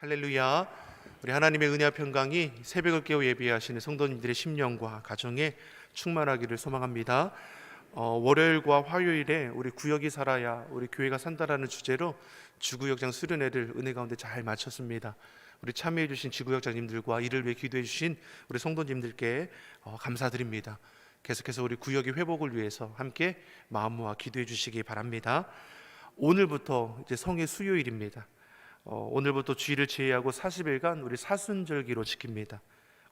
할렐루야. 우리 하나님의 은혜와 평강이 새벽을 깨워 예배하시는 성도님들의 심령과 가정에 충만하기를 소망합니다. 월요일과 화요일에 우리 구역이 살아야 우리 교회가 산다라는 주제로 주구역장 수련회를 은혜 가운데 잘 마쳤습니다. 우리 참여해 주신 지구역장님들과 이를 위해 기도해 주신 우리 성도님들께 감사드립니다. 계속해서 우리 구역의 회복을 위해서 함께 마음 모아 기도해 주시기 바랍니다. 오늘부터 이제 성의 수요일입니다. 오늘부터 주일을 제외하고 40일간 우리 사순절기로 지킵니다.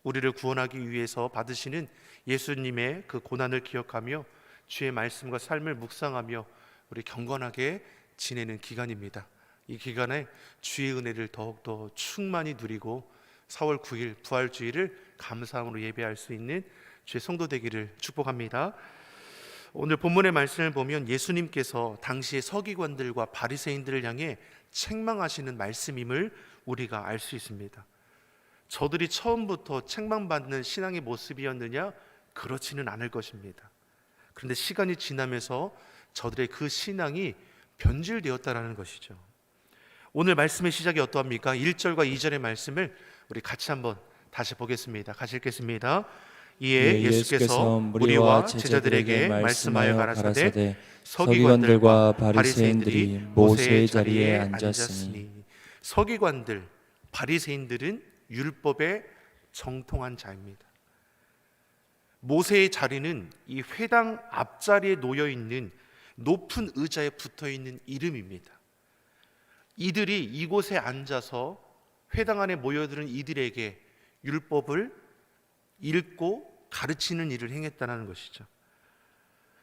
우리를 구원하기 위해서 받으시는 예수님의 그 고난을 기억하며 주의 말씀과 삶을 묵상하며 우리 경건하게 지내는 기간입니다. 이 기간에 주의 은혜를 더욱더 충만히 누리고 4월 9일 부활주일을 감사함으로 예배할 수 있는 주의 성도 되기를 축복합니다. 오늘 본문의 말씀을 보면 예수님께서 당시의 서기관들과 바리새인들을 향해 책망하시는 말씀임을 우리가 알 수 있습니다. 저들이 처음부터 책망받는 신앙의 모습이었느냐? 그렇지는 않을 것입니다. 그런데 시간이 지나면서 저들의 그 신앙이 변질되었다라는 것이죠. 오늘 말씀의 시작이 어떠합니까? 1절과 2절의 말씀을 우리 같이 한번 다시 보겠습니다. 같이 읽겠습니다. 이에 예수께서 무리와 제자들에게 말씀하여 가라사대 서기관들과 바리새인들이 모세의 자리에 앉았으니. 서기관들, 바리새인들은 율법에 정통한 자입니다. 모세의 자리는 이 회당 앞자리에 놓여 있는 높은 의자에 붙어 있는 이름입니다. 이들이 이곳에 앉아서 회당 안에 모여드는 이들에게 율법을 읽고 가르치는 일을 행했다는 것이죠.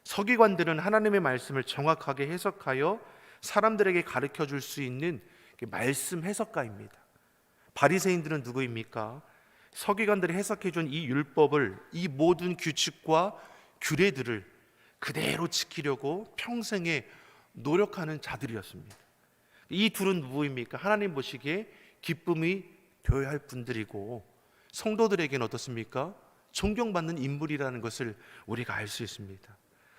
서기관들은 하나님의 말씀을 정확하게 해석하여 사람들에게 가르쳐 줄 수 있는 말씀 해석가입니다. 바리새인들은 누구입니까? 서기관들이 해석해 준 이 율법을, 이 모든 규칙과 규례들을 그대로 지키려고 평생에 노력하는 자들이었습니다. 이 둘은 누구입니까? 하나님 보시기에 기쁨이 되어야 할 분들이고 성도들에게는 어떻습니까? 존경받는 인물이라는 것을 우리가 알 수 있습니다.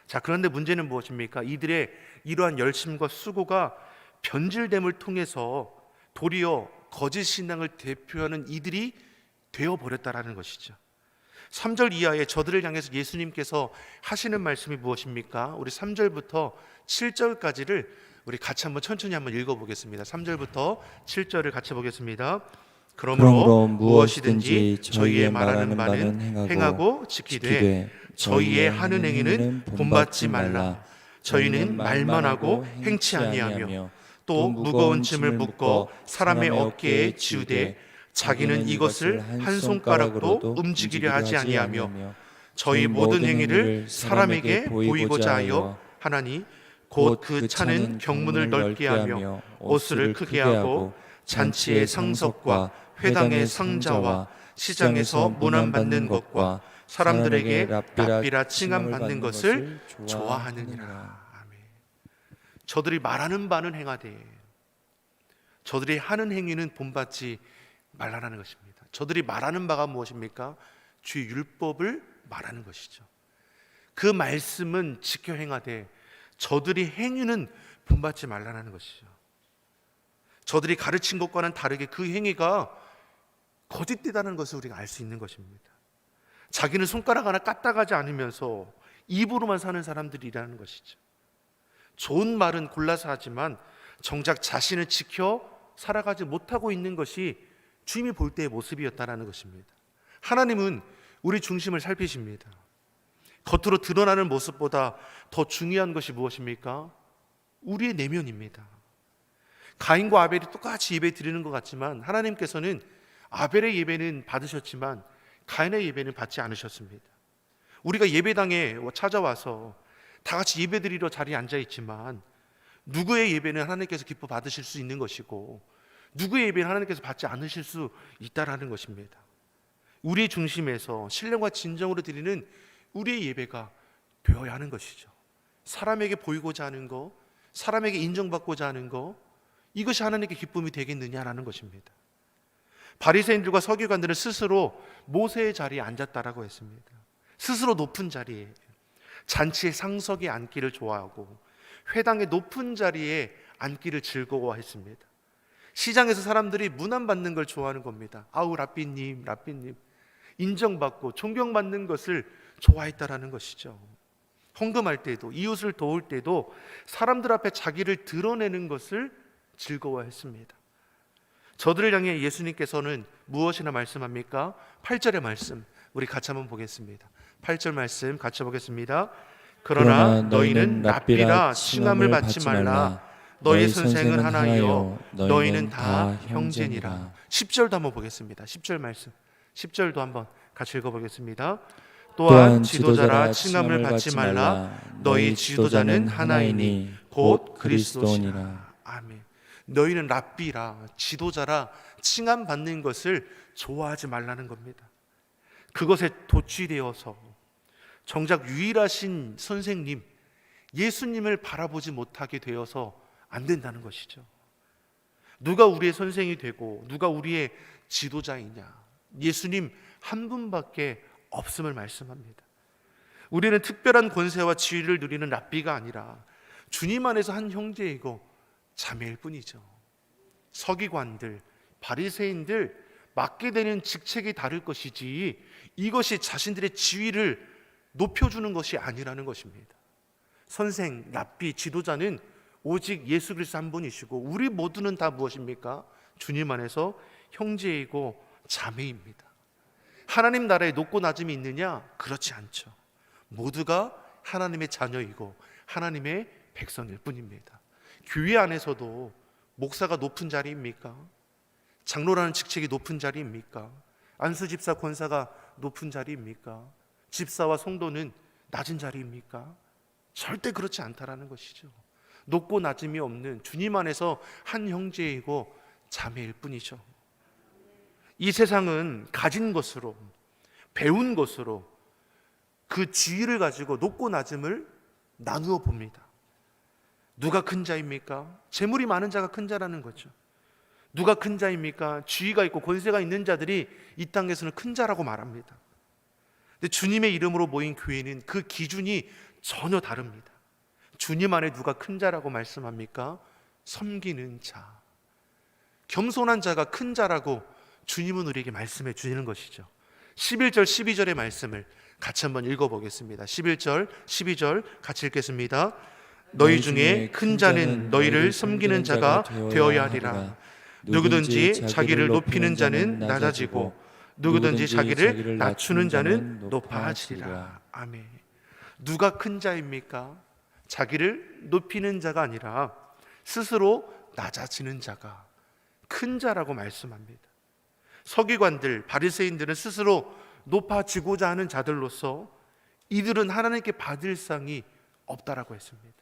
자, 그런데 문제는 무엇입니까? 이들의 이러한 열심과 수고가 변질됨을 통해서 도리어 거짓 신앙을 대표하는 이들이 되어버렸다라는 것이죠. 3절 이하에 저들을 향해서 예수님께서 하시는 말씀이 무엇입니까? 우리 3절부터 7절까지를 우리 같이 한번 천천히 한번 읽어보겠습니다. 3절부터 7절을 같이 보겠습니다. 그러므로 무엇이든지 저희의 말하는 바는 행하고 지키되 저희의 하는 행위는 본받지 말라. 저희는 말만 하고 행치 아니하며 또 무거운 짐을 묶어 사람의 어깨에 지우되 자기는 이것을 한 손가락도 움직이려 하지 아니하며 저희 모든 행위를 사람에게 보이고자 하여 하나니 곧 그 차는 경문을 넓게 하며 옷을 크게 하고 잔치의 상석과 회당의 상자와 시장에서 문안받는 것과 사람들에게 랍비라 칭함받는 것을 좋아하느니라. 아멘. 저들이 말하는 바는 행하되 저들이 하는 행위는 본받지 말라는 것입니다. 저들이 말하는 바가 무엇입니까? 주의 율법을 말하는 것이죠. 그 말씀은 지켜 행하되 저들이 행위는 본받지 말라는 것이죠. 저들이 가르친 것과는 다르게 그 행위가 거짓되다는 것을 우리가 알 수 있는 것입니다. 자기는 손가락 하나 까딱하지 않으면서 입으로만 사는 사람들이라는 것이죠. 좋은 말은 골라서 하지만 정작 자신을 지켜 살아가지 못하고 있는 것이 주님이 볼 때의 모습이었다는 것입니다. 하나님은 우리 중심을 살피십니다. 겉으로 드러나는 모습보다 더 중요한 것이 무엇입니까? 우리의 내면입니다. 가인과 아벨이 똑같이 예배 드리는 것 같지만 하나님께서는 아벨의 예배는 받으셨지만 가인의 예배는 받지 않으셨습니다. 우리가 예배당에 찾아와서 다 같이 예배 드리러 자리에 앉아 있지만 누구의 예배는 하나님께서 기뻐 받으실 수 있는 것이고 누구의 예배는 하나님께서 받지 않으실 수 있다라는 것입니다. 우리의 중심에서 신령과 진정으로 드리는 우리의 예배가 되어야 하는 것이죠. 사람에게 보이고자 하는 것, 사람에게 인정받고자 하는 것, 이것이 하나님께 기쁨이 되겠느냐라는 것입니다. 바리새인들과 서기관들은 스스로 모세의 자리에 앉았다라고 했습니다. 스스로 높은 자리에, 잔치의 상석에 앉기를 좋아하고 회당의 높은 자리에 앉기를 즐거워했습니다. 시장에서 사람들이 문안받는 걸 좋아하는 겁니다. 아우 랍비님, 랍비님, 인정받고 존경받는 것을 좋아했다라는 것이죠. 헌금할 때도, 이웃을 도울 때도 사람들 앞에 자기를 드러내는 것을 즐거워했습니다. 저들을 향해 예수님께서는 무엇이나 말씀합니까? 8절의 말씀 우리 같이 한번 보겠습니다. 8절 말씀 같이 보겠습니다. 그러나 너희는 랍비라 칭함을 받지 말라. 너희 선생은 하나이요 너희는 다 형제니라. 10절도 한번 보겠습니다. 10절 말씀 10절도 한번 같이 읽어보겠습니다. 또한 지도자라 칭함을 받지 말라. 너희 지도자는 하나이니 곧 그리스도니라. 아멘. 너희는 랍비라, 지도자라 칭함 받는 것을 좋아하지 말라는 겁니다. 그것에 도취되어서 정작 유일하신 선생님 예수님을 바라보지 못하게 되어서 안 된다는 것이죠. 누가 우리의 선생이 되고 누가 우리의 지도자이냐? 예수님 한 분밖에 없음을 말씀합니다. 우리는 특별한 권세와 지위를 누리는 랍비가 아니라 주님 안에서 한 형제이고 자매일 뿐이죠. 서기관들, 바리새인들 맡게 되는 직책이 다를 것이지 이것이 자신들의 지위를 높여주는 것이 아니라는 것입니다. 선생, 랍비, 지도자는 오직 예수 그리스도 한 분이시고 우리 모두는 다 무엇입니까? 주님 안에서 형제이고 자매입니다. 하나님 나라에 높고 낮음이 있느냐? 그렇지 않죠. 모두가 하나님의 자녀이고 하나님의 백성일 뿐입니다. 교회 안에서도 목사가 높은 자리입니까? 장로라는 직책이 높은 자리입니까? 안수집사 권사가 높은 자리입니까? 집사와 성도는 낮은 자리입니까? 절대 그렇지 않다라는 것이죠. 높고 낮음이 없는 주님 안에서 한 형제이고 자매일 뿐이죠. 이 세상은 가진 것으로, 배운 것으로 그 지위를 가지고 높고 낮음을 나누어 봅니다. 누가 큰 자입니까? 재물이 많은 자가 큰 자라는 거죠. 누가 큰 자입니까? 지위가 있고 권세가 있는 자들이 이 땅에서는 큰 자라고 말합니다. 근데 주님의 이름으로 모인 교회는 그 기준이 전혀 다릅니다. 주님 안에 누가 큰 자라고 말씀합니까? 섬기는 자, 겸손한 자가 큰 자라고 주님은 우리에게 말씀해 주시는 것이죠. 11절 12절의 말씀을 같이 한번 읽어보겠습니다. 11절 12절 같이 읽겠습니다. 너희 중에 큰 자는 너희를 섬기는 자가 되어야 하리라. 누구든지 자기를 높이는 자는 낮아지고 누구든지 자기를 낮추는 자는 높아지리라. 아멘. 누가 큰 자입니까? 자기를 높이는 자가 아니라 스스로 낮아지는 자가 큰 자라고 말씀합니다. 서기관들, 바리새인들은 스스로 높아지고자 하는 자들로서 이들은 하나님께 받을 상이 없다라고 했습니다.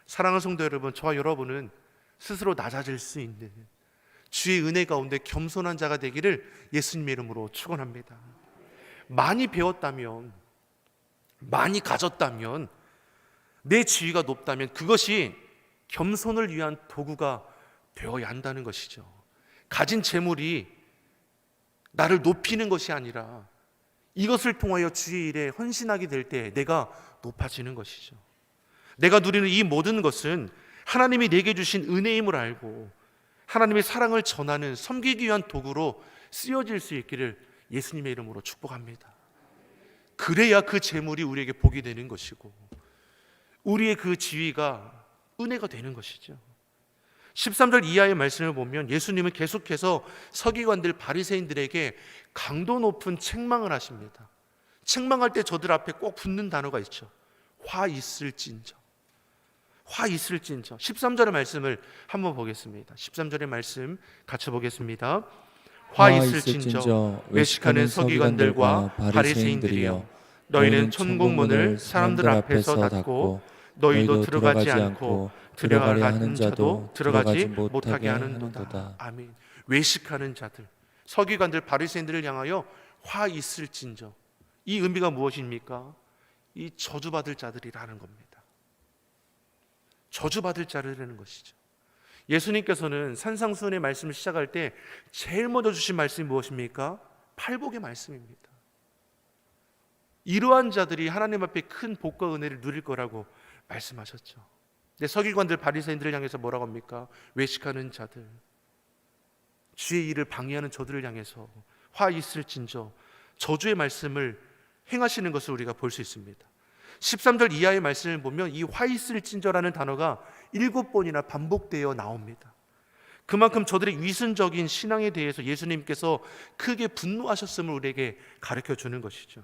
사랑하는 성도 여러분, 저와 여러분은 스스로 낮아질 수 있는 주의 은혜 가운데 겸손한 자가 되기를 예수님의 이름으로 축원합니다. 많이 배웠다면, 많이 가졌다면, 내 지위가 높다면 그것이 겸손을 위한 도구가 되어야 한다는 것이죠. 가진 재물이 나를 높이는 것이 아니라 이것을 통하여 주의 일에 헌신하게 될 때 내가 높아지는 것이죠. 내가 누리는 이 모든 것은 하나님이 내게 주신 은혜임을 알고 하나님의 사랑을 전하는 섬기기 위한 도구로 쓰여질 수 있기를 예수님의 이름으로 축복합니다. 그래야 그 재물이 우리에게 복이 되는 것이고 우리의 그 지위가 은혜가 되는 것이죠. 13절 이하의 말씀을 보면 예수님은 계속해서 서기관들 바리새인들에게 강도 높은 책망을 하십니다. 책망할 때 저들 앞에 꼭 붙는 단어가 있죠. 화 있을진저. 화 있을진저. 13절의 말씀을 한번 보겠습니다. 13절의 말씀 같이 보겠습니다. 화 있을진저 외식하는 서기관들과 바리새인들이여, 너희는 천국문을 사람들 앞에서 닫고 너희도 들어가지 않고 들어가려 하는 자도 들어가지 못하게 하는도다. 아멘. 외식하는 자들, 서기관들 바리새인들을 향하여 화 있을진저. 이 의미가 무엇입니까? 이 저주받을 자들이라는 겁니다. 저주받을 자들이라는 것이죠. 예수님께서는 산상수훈의 말씀을 시작할 때 제일 먼저 주신 말씀이 무엇입니까? 팔복의 말씀입니다. 이러한 자들이 하나님 앞에 큰 복과 은혜를 누릴 거라고 말씀하셨죠. 근데 서기관들 바리새인들을 향해서 뭐라고 합니까? 외식하는 자들, 주의 일을 방해하는 저들을 향해서 화 있을진저 저주의 말씀을 행하시는 것을 우리가 볼 수 있습니다. 13절 이하의 말씀을 보면 이 화 있을진저라는 단어가 7번이나 반복되어 나옵니다. 그만큼 저들의 위선적인 신앙에 대해서 예수님께서 크게 분노하셨음을 우리에게 가르쳐 주는 것이죠.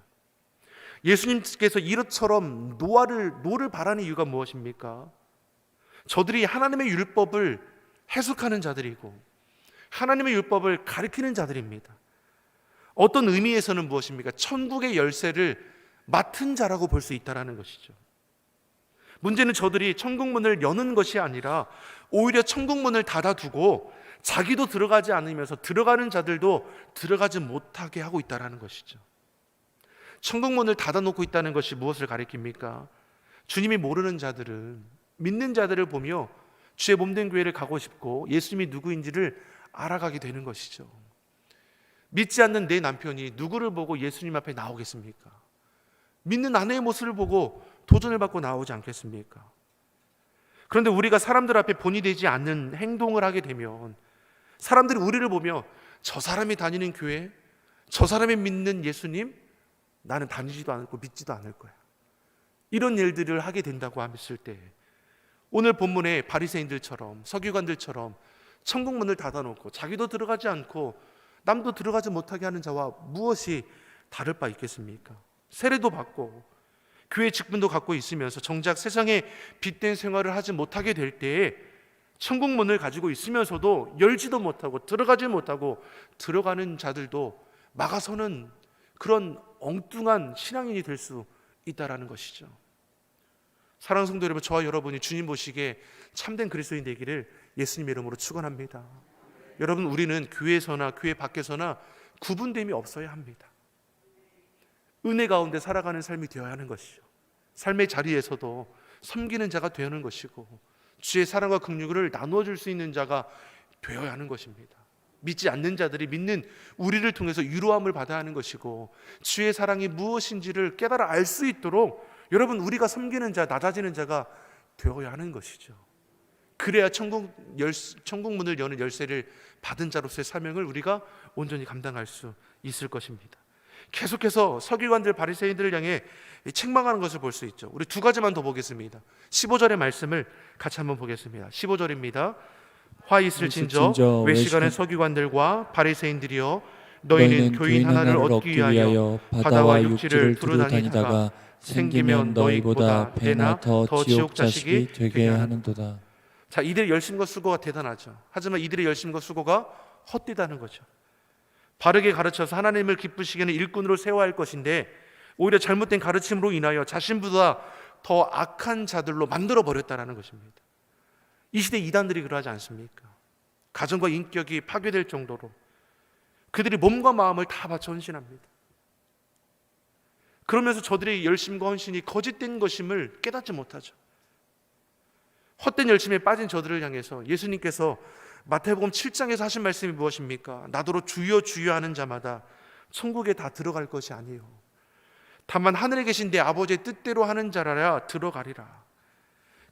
예수님께서 이처럼 노를 바라는 이유가 무엇입니까? 저들이 하나님의 율법을 해석하는 자들이고 하나님의 율법을 가르치는 자들입니다. 어떤 의미에서는 무엇입니까? 천국의 열쇠를 맡은 자라고 볼 수 있다는 것이죠. 문제는 저들이 천국문을 여는 것이 아니라 오히려 천국문을 닫아두고 자기도 들어가지 않으면서 들어가는 자들도 들어가지 못하게 하고 있다는 것이죠. 천국문을 닫아놓고 있다는 것이 무엇을 가리킵니까? 주님이 모르는 자들은 믿는 자들을 보며 주의 몸된 교회를 가고 싶고 예수님이 누구인지를 알아가게 되는 것이죠. 믿지 않는 내 남편이 누구를 보고 예수님 앞에 나오겠습니까? 믿는 아내의 모습을 보고 도전을 받고 나오지 않겠습니까? 그런데 우리가 사람들 앞에 본이 되지 않는 행동을 하게 되면 사람들이 우리를 보며 저 사람이 다니는 교회, 저 사람이 믿는 예수님, 나는 다니지도 않고 믿지도 않을 거야. 이런 일들을 하게 된다고 했을 때 오늘 본문의 바리새인들처럼 서기관들처럼 천국문을 닫아놓고 자기도 들어가지 않고 남도 들어가지 못하게 하는 자와 무엇이 다를 바 있겠습니까? 세례도 받고 교회 직분도 갖고 있으면서 정작 세상에 빛된 생활을 하지 못하게 될 때에 천국문을 가지고 있으면서도 열지도 못하고 들어가지 못하고 들어가는 자들도 막아서는 그런 엉뚱한 신앙인이 될 수 있다는 것이죠. 사랑하는 성도 여러분, 저와 여러분이 주님 보시기에 참된 그리스도인 되기를 예수님의 이름으로 축원합니다. 여러분, 우리는 교회에서나 교회 밖에서나 구분됨이 없어야 합니다. 은혜 가운데 살아가는 삶이 되어야 하는 것이죠. 삶의 자리에서도 섬기는 자가 되어야 하는 것이고 주의 사랑과 긍휼을 나누어 줄 수 있는 자가 되어야 하는 것입니다. 믿지 않는 자들이 믿는 우리를 통해서 위로함을 받아야 하는 것이고 주의 사랑이 무엇인지를 깨달아 알 수 있도록 여러분, 우리가 섬기는 자, 낮아지는 자가 되어야 하는 것이죠. 그래야 천국문을 여는 열쇠를 받은 자로서의 사명을 우리가 온전히 감당할 수 있을 것입니다. 계속해서 서기관들 바리새인들을 향해 책망하는 것을 볼 수 있죠. 우리 두 가지만 더 보겠습니다. 15절의 말씀을 같이 한번 보겠습니다. 15절입니다. 화 있을진저 외시간의 서기관들과 바리새인들이여 너희는 교인 하나를 얻기 위하여 바다와 육지를 두루 다니다가 생기면 너희보다 배나 더 지옥 자식이 되게 하는도다. 자, 이들의 열심과 수고가 대단하죠. 하지만 이들의 열심과 수고가 헛되다는 거죠. 바르게 가르쳐서 하나님을 기쁘시게는 일꾼으로 세워야 할 것인데 오히려 잘못된 가르침으로 인하여 자신보다 더 악한 자들로 만들어 버렸다는 것입니다. 이 시대 이단들이 그러하지 않습니까? 가정과 인격이 파괴될 정도로 그들이 몸과 마음을 다 바쳐 헌신합니다. 그러면서 저들의 열심과 헌신이 거짓된 것임을 깨닫지 못하죠. 헛된 열심에 빠진 저들을 향해서 예수님께서 마태복음 7장에서 하신 말씀이 무엇입니까? 나더러 주여 주여 하는 자마다 천국에 다 들어갈 것이 아니요 다만 하늘에 계신 내 아버지의 뜻대로 하는 자라야 들어가리라.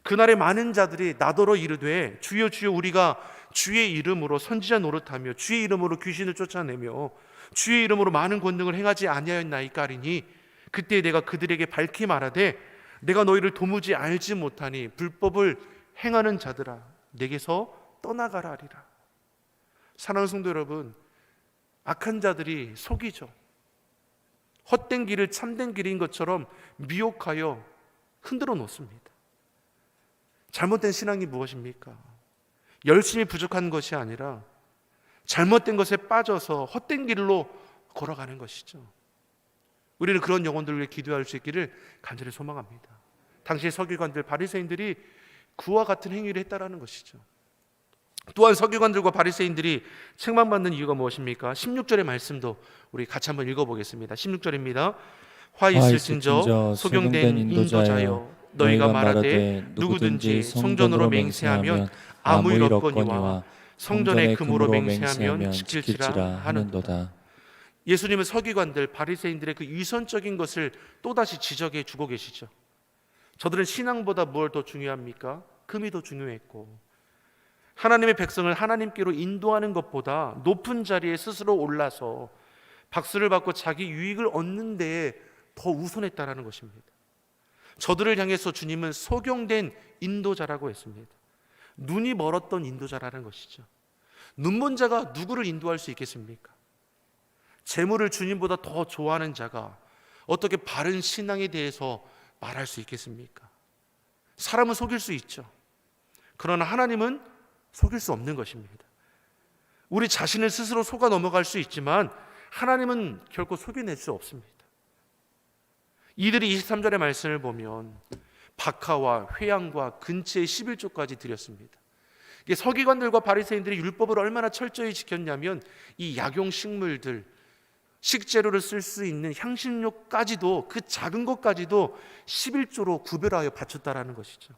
그날에 많은 자들이 나더러 이르되 주여 주여 우리가 주의 이름으로 선지자 노릇하며 주의 이름으로 귀신을 쫓아내며 주의 이름으로 많은 권능을 행하지 아니하였나이까 하리니 그때 내가 그들에게 밝히 말하되 내가 너희를 도무지 알지 못하니 불법을 행하는 자들아 내게서 떠나가라 하리라. 사랑하는 성도 여러분, 악한 자들이 속이죠. 헛된 길을 참된 길인 것처럼 미혹하여 흔들어 놓습니다. 잘못된 신앙이 무엇입니까? 열심히 부족한 것이 아니라 잘못된 것에 빠져서 헛된 길로 걸어가는 것이죠. 우리는 그런 영혼들을 위해 기도할 수 있기를 간절히 소망합니다. 당시의 서기관들 바리새인들이 그와 같은 행위를 했다라는 것이죠. 또한 서기관들과 바리새인들이 책망받는 이유가 무엇입니까? 16절의 말씀도 우리 같이 한번 읽어보겠습니다. 16절입니다. 화 있을진저 소경된 인도자여 너희가 말하되 누구든지 성전으로 맹세하면 아무 일 없거니와 성전의 금으로 맹세하면 지킬지라 하는도다. 예수님은 서기관들 바리새인들의 그 위선적인 것을 또다시 지적해 주고 계시죠. 저들은 신앙보다 무엇 더 중요합니까? 금이 더 중요했고 하나님의 백성을 하나님께로 인도하는 것보다 높은 자리에 스스로 올라서 박수를 받고 자기 유익을 얻는 데에 더 우선했다라는 것입니다. 저들을 향해서 주님은 소경된 인도자라고 했습니다. 눈이 멀었던 인도자라는 것이죠. 눈먼 자가 누구를 인도할 수 있겠습니까? 재물을 주님보다 더 좋아하는 자가 어떻게 바른 신앙에 대해서 말할 수 있겠습니까? 사람은 속일 수 있죠. 그러나 하나님은 속일 수 없는 것입니다. 우리 자신을 스스로 속아 넘어갈 수 있지만 하나님은 결코 속여낼 수 없습니다. 이들이 23절의 말씀을 보면 박하와 회양과 근처의 11조까지 드렸습니다. 이게 서기관들과 바리새인들이 율법을 얼마나 철저히 지켰냐면 이 약용식물들, 식재료를 쓸 수 있는 향신료까지도, 그 작은 것까지도 11조로 구별하여 바쳤다라는 것이죠.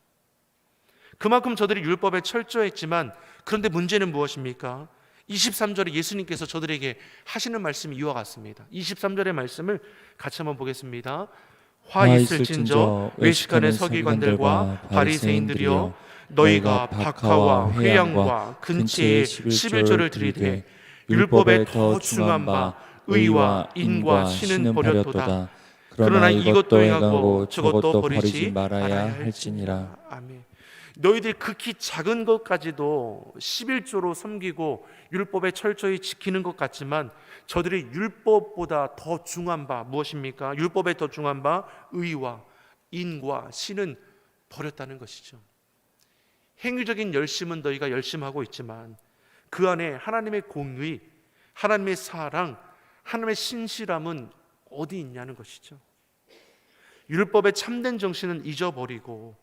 그만큼 저들이 율법에 철저했지만, 그런데 문제는 무엇입니까? 23절에 예수님께서 저들에게 하시는 말씀이 이와 같습니다. 23절의 말씀을 같이 한번 보겠습니다. 화 있을진저 외식하는 서기관들과 바리새인들이여, 너희가 박하와 회양과 근처에 11조를 드리되 율법에 더 중한 바 의와 인과 신은 버렸도다. 그러나 이것도 행하고 저것도 버리지 말아야 할지니라. 아멘. 너희들 극히 작은 것까지도 11조로 섬기고 율법에 철저히 지키는 것 같지만 저들이 율법보다 더 중한 바 무엇입니까? 율법에 더 중한 바 의와 인과 신은 버렸다는 것이죠. 행위적인 열심은 너희가 열심하고 있지만 그 안에 하나님의 공의, 하나님의 사랑, 하나님의 신실함은 어디 있냐는 것이죠. 율법의 참된 정신은 잊어버리고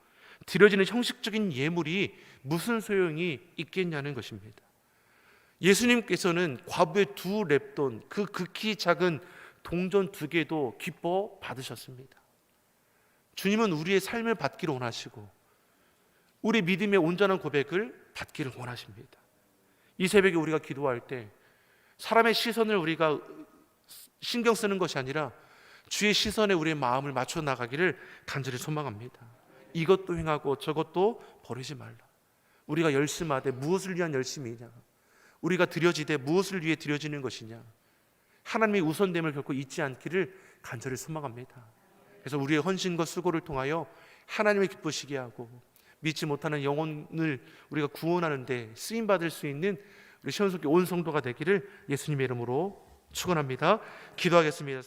드려지는 형식적인 예물이 무슨 소용이 있겠냐는 것입니다. 예수님께서는 과부의 2렙돈, 그 극히 작은 동전 2개도 기뻐 받으셨습니다. 주님은 우리의 삶을 받기를 원하시고 우리 믿음의 온전한 고백을 받기를 원하십니다. 이 새벽에 우리가 기도할 때 사람의 시선을 우리가 신경 쓰는 것이 아니라 주의 시선에 우리의 마음을 맞춰 나가기를 간절히 소망합니다. 이것도 행하고 저것도 버리지 말라. 우리가 열심하되 무엇을 위한 열심이냐, 우리가 드려지되 무엇을 위해 드려지는 것이냐, 하나님의 우선됨을 결코 잊지 않기를 간절히 소망합니다. 그래서 우리의 헌신과 수고를 통하여 하나님을 기쁘시게 하고 믿지 못하는 영혼을 우리가 구원하는 데 쓰임받을 수 있는 우리 시온속교 온 성도가 되기를 예수님의 이름으로 축원합니다. 기도하겠습니다.